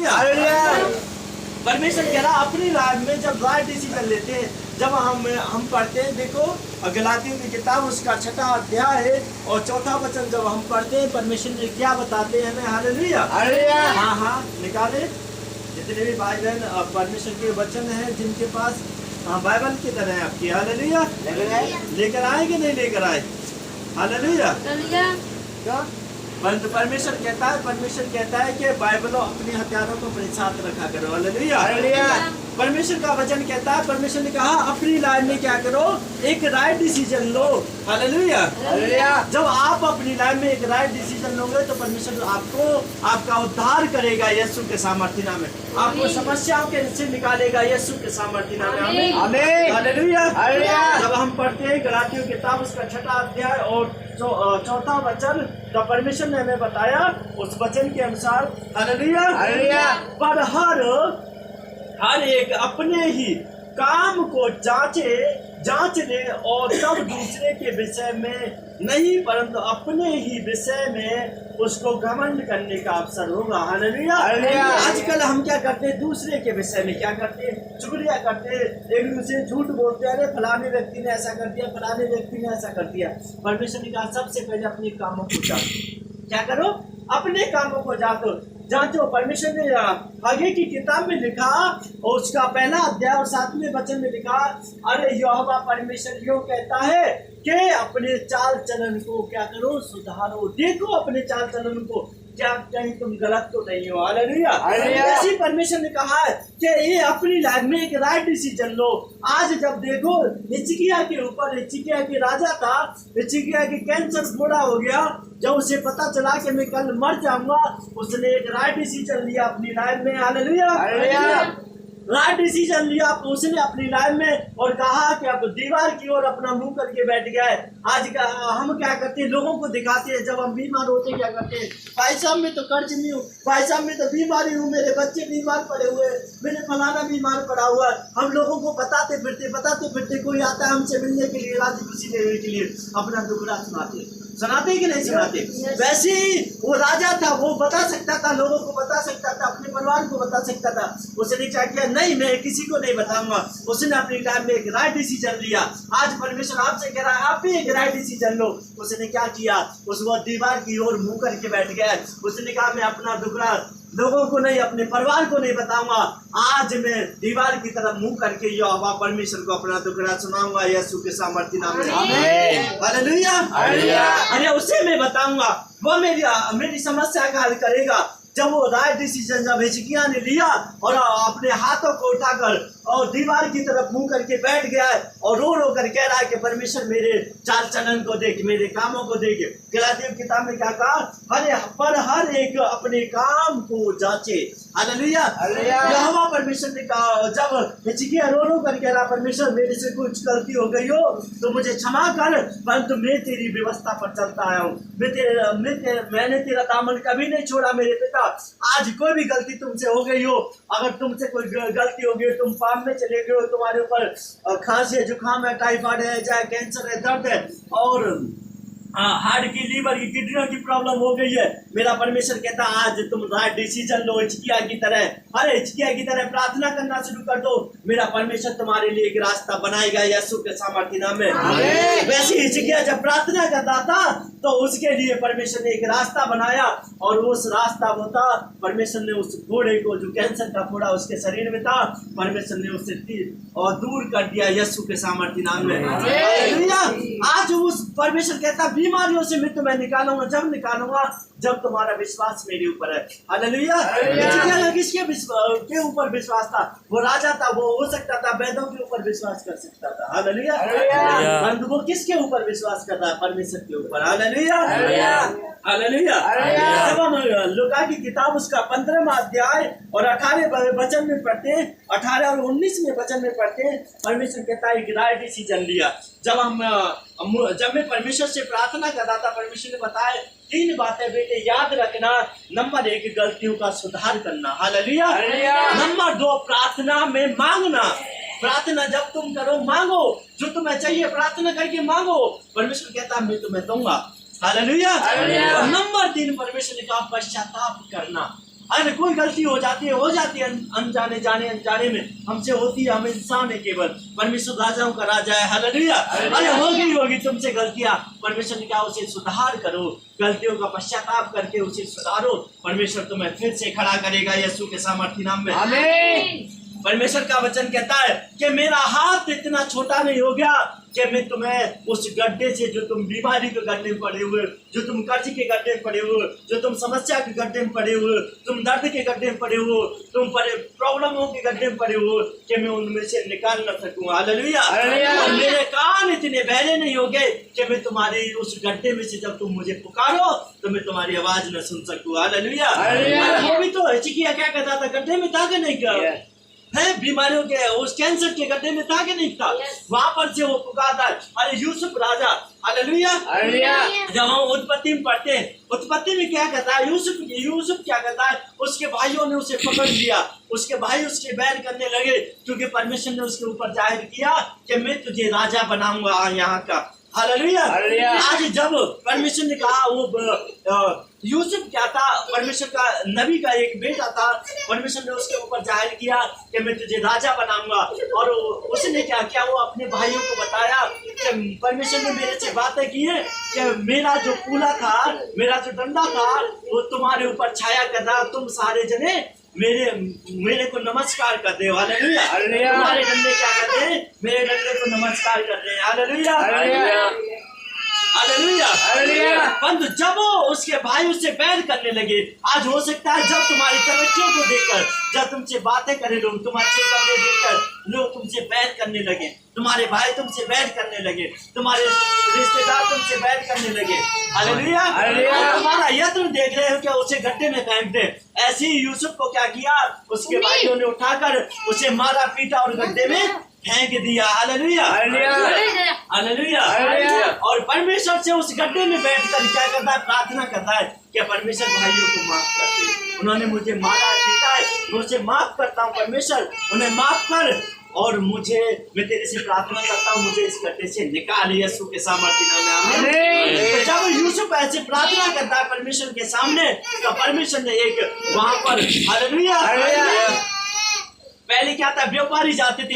Hallelujah. परमेश्वर कह रहा अपनी लाइफ में जब राइट डिसीजन लेते हैं, जब हम पढ़ते हैं, देखो गलातियों की किताब उसका 6वां अध्याय है और 4था वचन जब हम पढ़ते हैं, परमेश्वर ने क्या बताते हैं हमें। हालेलुया। हाँ निकाले जितने भी भाई बहन परमेश्वर के वचन हैं जिनके पास बाइबल की तरह है आपकी। हालेलुया। लेकर आए कि नहीं लेकर आए? हालेलुया। परंतु परमेश्वर कहता है कि बाइबल अपने हथियारों को अपने साथ रखा करो। हालेलुया। परमेश्वर का वचन कहता है, परमेश्वर ने कहा अपनी लाइफ में क्या करो, एक राइट डिसीजन लो। हालेलुया। जब आप अपनी लाइफ में एक राइट डिसीजन लोगे तो परमेश्वर आपका उद्धार करेगा यीशु के सामर्थ्य नाम में, आपको समस्याओं के से निकालेगा यीशु के सामर्थ्य नाम में। आमीन। हालेलुया। जब हम पढ़ते हैं गलातियों की किताब उसका 6वां अध्याय और 4था वचन, तो परमेश्वर ने हमें बताया उस वचन के अनुसार। हालेलुया। पर हर एक अपने ही काम को जांच ले और तब दूसरे के विषय में नहीं परंतु अपने ही विषय में उसको घमंड करने का अवसर होगा। हालेलुया। आजकल हम क्या करते हैं, दूसरे के विषय में क्या करते हैं, चुगलियां करते हैं, एक दूसरे झूठ बोलते हैं, अरे फलाने व्यक्ति ने ऐसा कर दिया, फलाने व्यक्ति ने ऐसा कर दिया। परमेश्वर ने कहा सबसे पहले अपने कामों को जांचो। क्या करो, अपने कामों को जांचो। परमेश्वर ने आगे की किताब में लिखा और उसका 1 अध्याय और 7वें वचन में लिखा, अरे यहोवा परमेश्वर यूं कहता है कि अपने चाल चलन को क्या करो, सुधारो। देखो अपने चाल चलन को, क्या कहीं तुम गलत तो नहीं हो। हालेलुया। ऐसी परमेश्वर ने कहा है कि ये अपनी लाइफ में एक राइट डिसीजन लो। आज जब देखो हिजकिय्याह के ऊपर, हिजकिय्याह के राजा था, हिजकिय्याह के कैंसर बूढ़ा हो गया, जब उसे पता चला कि मैं कल मर जाऊंगा, उसने एक राइट डिसीजन लिया अपनी लाइफ में। हालेलुया। राइट डिसीजन लिया उसने अपनी लाइफ में और कहा कि अब दीवार की ओर अपना मुंह करके बैठ गया है। आज का हम क्या करते हैं, लोगों को दिखाते हैं, जब हम बीमार होते हैं क्या करते हैं, भाई साहब मैं तो कर्ज नहीं हूँ, भाई साहब मैं तो बीमारी हूँ, मेरे बच्चे बीमार पड़े हुए, मेरे फलाना बीमार पड़ा हुआ। हम लोगों को बताते फिरते कोई आता है हमसे मिलने के लिए, राजी खुशी लेने के लिए, अपना दुखड़ा सुनाते कि नहीं सुनाते। वैसे ही वो राजा था, वो बता सकता था, लोगों को बता सकता था, अपने परिवार को बता सकता था। उसने क्या किया, नहीं मैं किसी को नहीं बताऊंगा। उसने अपनी टाइम में एक राइट डिसीजन लिया। आज परमेश्वर आपसे कह रहा है आप भी एक राइट डिसीजन लो। उसने क्या किया, उस वो दीवार की ओर मुंह करके बैठ गया। उसने कहा मैं अपना दुखड़ा लोगों को नहीं, अपने परिवार को नहीं बताऊंगा। आज मैं दीवार की तरफ मुंह करके यहोवा परमेश्वर को अपना दुखड़ा सुनाऊंगा यीशु के सामर्थ्य नाम में। हालेलुया। अरे उसे मैं बताऊंगा, वो मेरी समस्या का हल करेगा। जब वो राइट डिसीजन जब हिजकिय्याह ने लिया और अपने हाथों को उठाकर और दीवार की तरफ मुंह करके बैठ गया है और रो कर कह रहा है कि परमेश्वर मेरे चाल चलन को देख, मेरे कामों को देख। गलातियों की किताब में क्या कहा, पर हर एक अपने काम को जांचे। हालेलुया। यहोवा परमेश्वर ने कहा, जब हिजकिय्याह रो कर कह रहा परमेश्वर मेरे से कुछ गलती हो गई हो तो मुझे क्षमा कर, परंतु मैं तेरी व्यवस्था पर चलता आया हूँ, मैंने तेरा दामन कभी नहीं छोड़ा। मेरे पिता आज कोई भी गलती तुमसे हो गई हो, अगर तुमसे कोई गलती हो गई, तुम पाप में चले गए हो, तुम्हारे ऊपर खांसी है, जुकाम है, टाइफाइड है, चाहे कैंसर है, दर्द है और हार्ट की, लीवर की, किडनियों की प्रॉब्लम हो गई है, मेरा परमेश्वर कहता आज तुम राइट डिसीजन लो। हिजकिय्याह की तरह, अरे हिजकिय्याह की तरह प्रार्थना करना शुरू कर दो, मेरा परमेश्वर तुम्हारे लिए एक रास्ता बनाएगा यीशु के सामर्थ्य नाम में। वैसे हिजकिय्याह जब प्रार्थना करता था तो उसके लिए परमेश्वर ने एक रास्ता बनाया और उस रास्ता वो था, परमेश्वर ने उस फोड़े को, जो कैंसर का फोड़ा उसके शरीर में था, परमेश्वर ने उसे और दूर कर दिया यीशु के सामर्थ्य नाम में। आज उस परमेश्वर कहता बीमारियों से मैं तुम्हें निकालूंगा, जब निकालूंगा जब तुम्हारा विश्वास मेरे ऊपर है। हालेलुया। किसके ऊपर विश्वास था, वो राजा था, वो हो सकता था वैद्यों के ऊपर विश्वास कर सकता था। हालेलुया। परंतु वो किसके ऊपर विश्वास करता है, परमेश्वर के ऊपर। हालेलुया। जब हम लूका की किताब उसका 15वां अध्याय और 18 वचन में पढ़ते हैं, 18 और 19वें वचन में पढ़ते हैं, परमेश्वर कहता है राइट डिसीजन लिया। जब मैं परमेश्वर से प्रार्थना कर रहा था, परमेश्वर ने बताया 3 बातें बेटे याद रखना। नंबर 1 गलतियों का सुधार करना। हालेलुया। नंबर 2 प्रार्थना में मांगना। प्रार्थना जब तुम करो, मांगो जो तुम्हें चाहिए, प्रार्थना करके मांगो, परमेश्वर कहता मैं तुम्हें दूंगा। हालेलुया। और नंबर 3 परमेश्वर ने कहा पश्चाताप करना। अरे कोई गलती हो जाती है अनजाने में हमसे होती है, हम इंसान है केवल। परमेश्वर राजाओं का राजा है, हालेलुया। अरे होगी तुमसे गलतियां, परमेश्वर ने कहा उसे सुधार करो, गलतियों का पश्चाताप करके उसे सुधारो, परमेश्वर तुम्हें फिर से खड़ा करेगा यीशु के सामर्थी नाम में, आमीन। परमेश्वर का वचन कहता है कि मेरा हाथ इतना छोटा नहीं हो गया कि मैं तुम्हें उस गड्ढे से, जो तुम बीमारी के गड्ढे में पड़े हुए, जो तुम कर्ज के गड्ढे में पड़े हुए, जो तुम समस्या के गड्ढे में पड़े हुए, तुम दर्द के गड्ढे में पड़े हुए, तुम प्रॉब्लमों के गड्ढे में पड़े हुए, कि मैं उनमें से निकाल न सकूं, हालेलुया। और मेरे कान इतने बहरे नहीं हो गए कि मैं तुम्हारे उस गड्ढे में से जब तुम मुझे पुकारो तो मैं तुम्हारी आवाज न सुन सकूं, हालेलुया। वो भी तो हिचकिया क्या कहता था, गड्ढे में था कि नहीं क्या है, बीमारियों के उस कैंसर के गड्ढे में था कि नहीं था, वहां पर से वो पुकारता है। अरे यूसुफ राजा, हालेलुया। जब हम उत्पत्ति में पढ़ते हैं, उत्पत्ति में क्या कहता है, यूसुफ क्या कहता है, उसके भाइयों ने उसे पकड़ लिया, उसके भाई उसके बैर करने लगे, क्योंकि परमेश्वर ने उसके ऊपर जाहिर किया कि मैं तुझे राजा बनाऊंगा यहाँ का, हालेलुया। आज जब परमेश्वर ने कहा, वो यूसुफ क्या था, परमेश्वर का नबी का एक बेटा था, परमेश्वर ने उसके ऊपर जाहिर किया कि मैं तुझे राजा बनाऊंगा, और उसने क्या किया, वो अपने भाइयों को बताया कि परमेश्वर ने मेरे से बातें की है कि मेरा जो कूला था, मेरा जो डंडा था, वो तुम्हारे ऊपर छाया कर रहा, तुम सारे जने मेरे को नमस्कार कर दे, हालेलुया। तुम्हारे डंडे क्या करते हैं, मेरे डंडे को नमस्कार करते हैं, हालेलुया, हालेलुया। परंतु जब उसके भाई उससे बैर करने लगे, आज हो सकता है जब तुम्हारी तरक्कियों को देखकर, जब तुमसे बातें करे लोग, तुम्हारे कपड़े देखकर लोग तुमसे बैर करने लगे, तुम्हारे भाई तुमसे बैर करने लगे, तुम्हारे रिश्तेदार तुमसे बैर करने लगे, हालेलुया। तुम्हारा यत्न देख रहे हो क्या उसे गड्ढे में फेंकते, ऐसे ही यूसुफ को क्या किया, उसके भाइयों ने उठाकर उसे मारा पीटा और गड्ढे में फेंक दिया, हालेलुया, हालेलुया। और परमेश्वर से उस गड्ढे में बैठकर क्या करता है, प्रार्थना करता है कि परमेश्वर भाइयों को माफ कर दे, उन्होंने मुझे मारा पीटा है, मैं उसे माफ करता हूँ, परमेश्वर उन्हें माफ कर, और मैं तेरे से प्रार्थना करता हूँ, मुझे इस गड्ढे से निकाल, यीशु के सामर्थी नाम में, आमीन। तो जब यूसुफ ऐसे प्रार्थना करता है परमेश्वर के सामने, तो परमेश्वर ने एक वहां पर, हालेलुया, पहले क्या था, व्यापारी जाते थे